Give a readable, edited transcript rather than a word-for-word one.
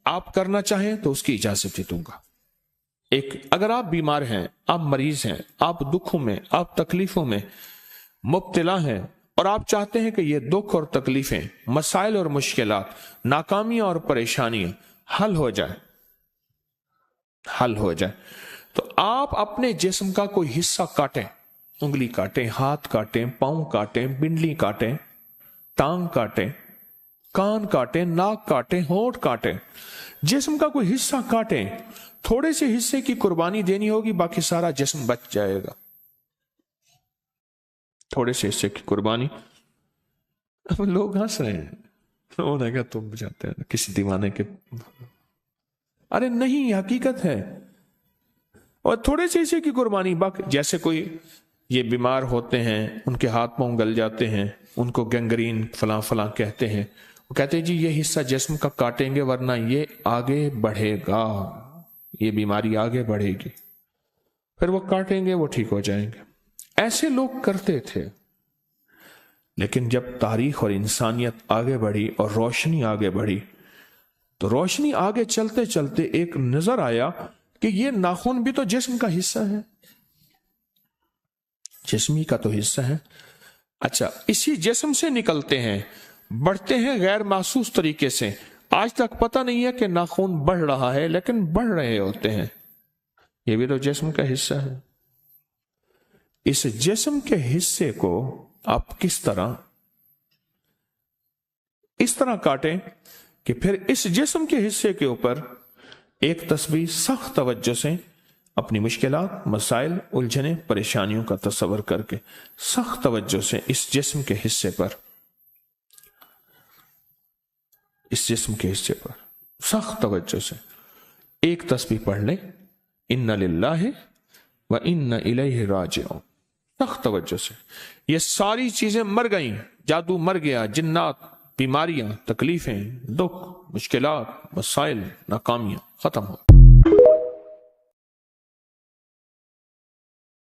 آپ کرنا چاہیں تو اس کی اجازت دے دوں گا۔ اگر آپ بیمار ہیں، آپ مریض ہیں، آپ دکھوں میں، آپ تکلیفوں میں مبتلا ہیں، اور آپ چاہتے ہیں کہ یہ دکھ اور تکلیفیں، مسائل اور مشکلات، ناکامیاں اور پریشانیاں حل ہو جائے، تو آپ اپنے جسم کا کوئی حصہ کاٹیں، انگلی کاٹیں، ہاتھ کاٹیں، پاؤں کاٹیں، پنڈلی کاٹیں، ٹانگ کاٹیں، کان کاٹیں، ناک کاٹیں، ہونٹ کاٹیں، جسم کا کوئی حصہ کاٹیں۔ تھوڑے سے حصے کی قربانی دینی ہوگی، باقی سارا جسم بچ جائے گا۔ تھوڑے سے حصے کی قربانی۔ اب لوگ ہنس رہے ہیں، انہوں نے کہا تم جاتے ہیں کسی دیوانے کے، ارے نہیں، حقیقت ہے۔ اور تھوڑے سے حصے کی قربانی، باقی جیسے کوئی یہ بیمار ہوتے ہیں، ان کے ہاتھ پاؤں گل جاتے ہیں، ان کو گینگرین فلاں فلاں کہتے ہیں، وہ کہتے ہیں جی یہ حصہ جسم کا کاٹیں گے ورنہ یہ آگے بڑھے گا، یہ بیماری آگے بڑھے گی، پھر وہ کاٹیں گے، وہ ٹھیک ہو جائیں گے۔ ایسے لوگ کرتے تھے، لیکن جب تاریخ اور انسانیت آگے بڑھی اور روشنی آگے بڑھی، تو روشنی آگے چلتے چلتے ایک نظر آیا کہ یہ ناخن بھی تو جسم کا حصہ ہے، جسمی کا تو حصہ ہے۔ اچھا، اسی جسم سے نکلتے ہیں، بڑھتے ہیں غیر محسوس طریقے سے، آج تک پتہ نہیں ہے کہ ناخن بڑھ رہا ہے، لیکن بڑھ رہے ہوتے ہیں، یہ بھی تو جسم کا حصہ ہے۔ اس جسم کے حصے کو آپ کس طرح اس طرح کاٹیں کہ پھر اس جسم کے حصے کے اوپر ایک تسبیح سخت توجہ سے اپنی مشکلات، مسائل، الجھنیں، پریشانیوں کا تصور کر کے سخت توجہ سے اس جسم کے حصے پر سخت توجہ سے ایک تسبیح پڑھ لیں، اِنَّ لِلَّهِ وَإِنَّ إِلَيْهِ راجعون۔ سخت توجہ سے یہ ساری چیزیں مر گئیں، جادو مر گیا، جنات، بیماریاں، تکلیفیں، دکھ، مشکلات، مسائل، ناکامیاں ختم ہو۔